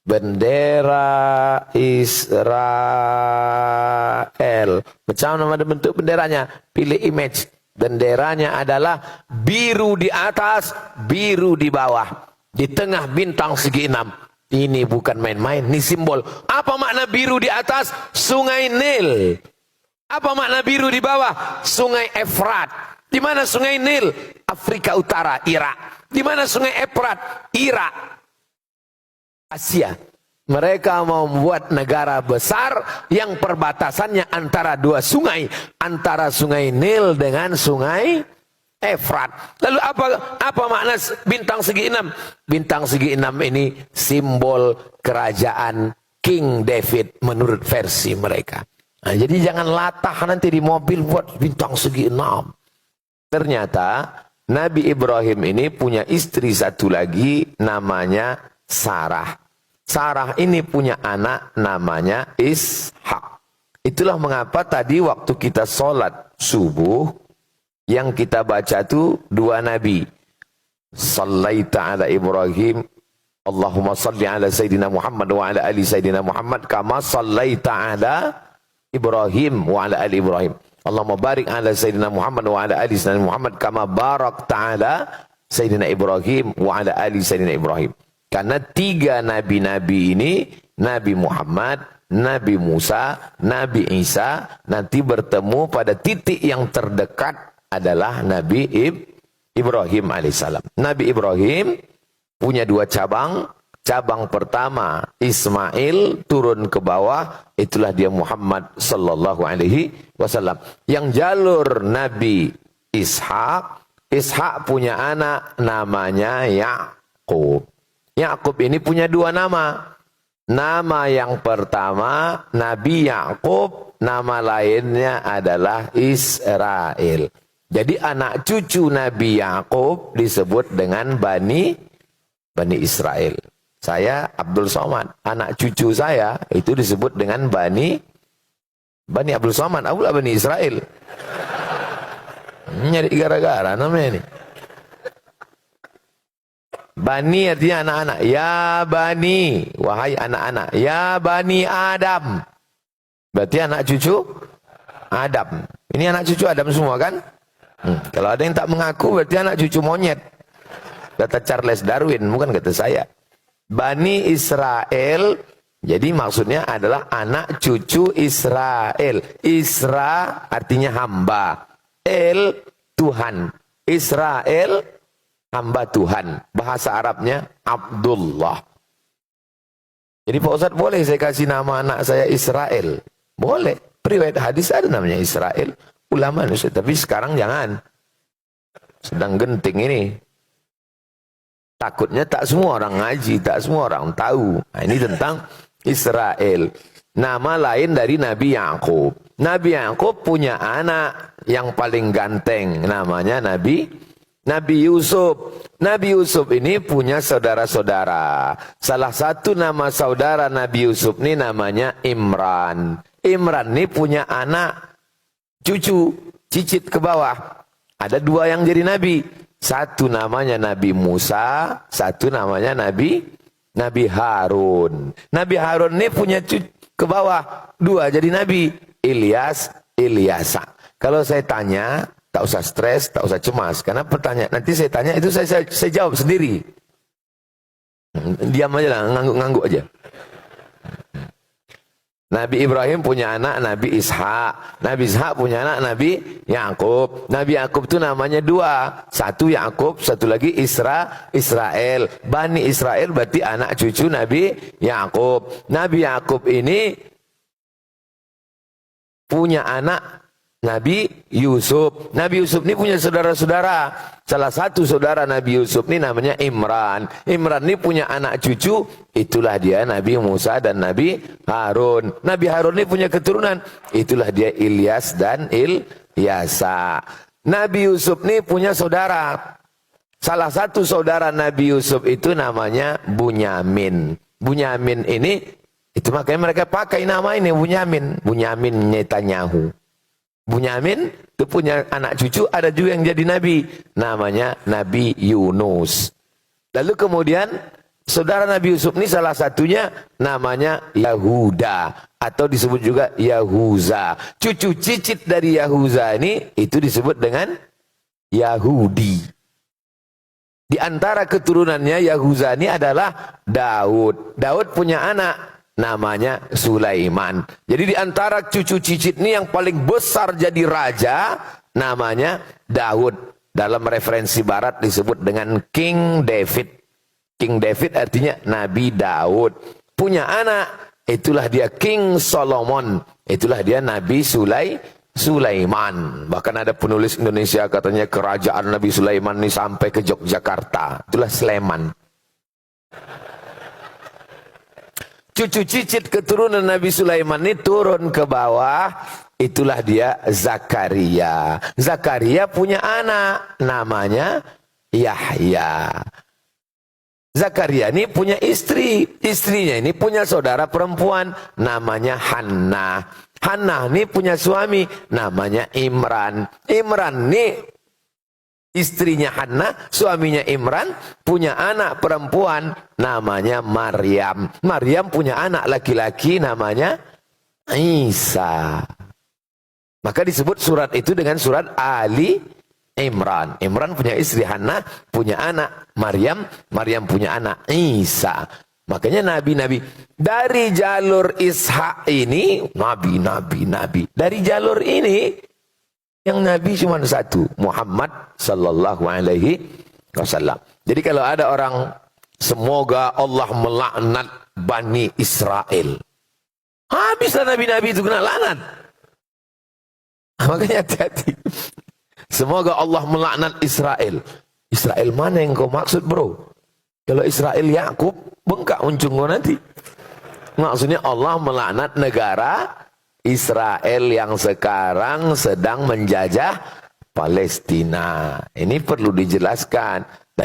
bendera Israel. Macam mana bentuk benderanya? Pilih image. Benderanya adalah biru di atas, biru di bawah. Di tengah bintang segi 6. Ini bukan main-main, ini simbol. Apa makna biru di atas? Sungai Nil. Apa makna biru di bawah? Sungai Efrat. Di mana sungai Nil? Afrika Utara, Irak. Di mana sungai Efrat? Irak. Asia. Mereka mau membuat negara besar yang perbatasannya antara dua sungai. Antara sungai Nil dengan sungai Efrat. Lalu apa makna bintang segi 6? Bintang segi 6 ini simbol kerajaan King David menurut versi mereka. Nah, jadi jangan latah nanti di mobil buat bintang segi 6. Ternyata Nabi Ibrahim ini punya istri satu lagi namanya Sarah. Sarah ini punya anak namanya Ishak. Itulah mengapa tadi waktu kita sholat subuh, yang kita baca itu dua nabi. Sallaita ala Ibrahim, Allahumma salli ala Sayyidina Muhammad wa ala ali Sayyidina Muhammad kama sallaita ala Ibrahim wa ala ali Ibrahim. Allahumma barik ala Sayyidina Muhammad wa ala ali Sayyidina Muhammad kama barakta ala Sayyidina Ibrahim wa ala ali Sayyidina Ibrahim. Karena tiga nabi-nabi ini, Nabi Muhammad, Nabi Musa, Nabi Isa, nanti bertemu pada titik yang terdekat adalah Nabi Ibrahim alaihissalam. Nabi Ibrahim punya dua cabang. Cabang pertama Ismail turun ke bawah, itulah dia Muhammad sallallahu alaihi wasallam. Yang jalur Nabi Ishak, Ishak punya anak namanya Yakub. Yakub ini punya dua nama. Nama yang pertama Nabi Yakub, nama lainnya adalah Israel. Jadi anak cucu Nabi Yakub disebut dengan Bani Israel. Saya Abdul Somad, anak cucu saya itu disebut dengan Bani Abdul Somad, akulah Bani Israel. Nyari gara-gara namanya ini. Bani artinya anak-anak. Ya Bani, wahai anak-anak. Ya Bani Adam. Berarti anak cucu Adam. Ini anak cucu Adam semua kan? Kalau ada yang tak mengaku berarti anak cucu monyet. Kata Charles Darwin, bukan kata saya. Bani Israel, jadi maksudnya adalah anak cucu Israel. Isra artinya hamba. El, Tuhan. Israel, hamba Tuhan. Bahasa Arabnya Abdullah. Jadi Pak Ustadz, boleh saya kasih nama anak saya Israel? Boleh. Riwayat hadis ada namanya Israel. Ulama Ustaz, tapi sekarang jangan. Sedang genting ini. Takutnya tak semua orang ngaji, tak semua orang tahu. Nah, ini tentang Israel. Nama lain dari Nabi Yakub. Nabi Yakub punya anak yang paling ganteng, namanya Nabi Yusuf. Nabi Yusuf ini punya saudara-saudara. Salah satu nama saudara Nabi Yusuf ini namanya Imran. Imran ini punya anak cucu, cicit ke bawah. Ada dua yang jadi nabi. Satu namanya Nabi Musa, satu namanya Nabi Harun. Nabi Harun ini punya cucu ke bawah, dua jadi nabi. Ilyasa. Kalau saya tanya, tak usah stres, tak usah cemas. Karena pertanyaan, nanti saya tanya, itu saya jawab sendiri. Diam aja lah, ngangguk-ngangguk aja. Nabi Ibrahim punya anak Nabi Ishak. Nabi Ishak punya anak Nabi Yakub. Nabi Yakub itu namanya dua. Satu Yakub, satu lagi Israel. Bani Israel berarti anak cucu Nabi Yakub. Nabi Yakub ini punya anak Nabi Yusuf. Nabi Yusuf ini punya saudara-saudara. Salah satu saudara Nabi Yusuf ini namanya Imran. Imran ini punya anak cucu. Itulah dia Nabi Musa dan Nabi Harun. Nabi Harun ini punya keturunan. Itulah dia Ilyas dan Ilyasa. Nabi Yusuf ini punya saudara. Salah satu saudara Nabi Yusuf itu namanya Bunyamin. Bunyamin ini, itu makanya mereka pakai nama ini Bunyamin. Bunyamin Netanyahu. Bunyamin itu punya anak cucu, ada juga yang jadi nabi, namanya Nabi Yunus. Lalu kemudian Saudara Nabi Yusuf ini salah satunya namanya Yahuda atau disebut juga Yahuza. Cucu cicit dari Yahuza ini itu disebut dengan Yahudi. Di antara keturunannya Yahuza ini adalah Daud. Daud punya anak namanya Sulaiman. Jadi di antara cucu cicit ini yang paling besar jadi raja namanya Daud. Dalam referensi barat disebut dengan King David. King David artinya Nabi Daud. Punya anak, itulah dia King Solomon. Itulah dia Nabi Sulaiman. Bahkan ada penulis Indonesia katanya kerajaan Nabi Sulaiman ini sampai ke Yogyakarta. Itulah Sleman. Cucu cicit keturunan Nabi Sulaiman ini turun ke bawah. Itulah dia Zakaria. Zakaria punya anak namanya Yahya. Zakaria ini punya istri. Istrinya ini punya saudara perempuan namanya Hannah. Hannah ini punya suami namanya Imran. Imran ini istrinya Hannah, suaminya Imran punya anak perempuan namanya Maryam. Maryam punya anak laki-laki namanya Isa. Maka disebut surat itu dengan surat Ali Imran. Imran punya istri Hannah, punya anak Maryam, Maryam punya anak Isa. Makanya nabi-nabi dari jalur Ishak ini nabi. Dari jalur ini yang nabi cuma satu, Muhammad sallallahu alaihi wasallam. Jadi kalau ada orang semoga Allah melaknat Bani Israel, habislah nabi-nabi itu kena laknat. Makanya hati-hati. Semoga Allah melaknat Israel. Israel mana yang kau maksud, bro? Kalau Israel Yakub, bengkak uncung kau nanti. Maksudnya Allah melaknat negara Israel yang sekarang sedang menjajah Palestina. Ini perlu dijelaskan.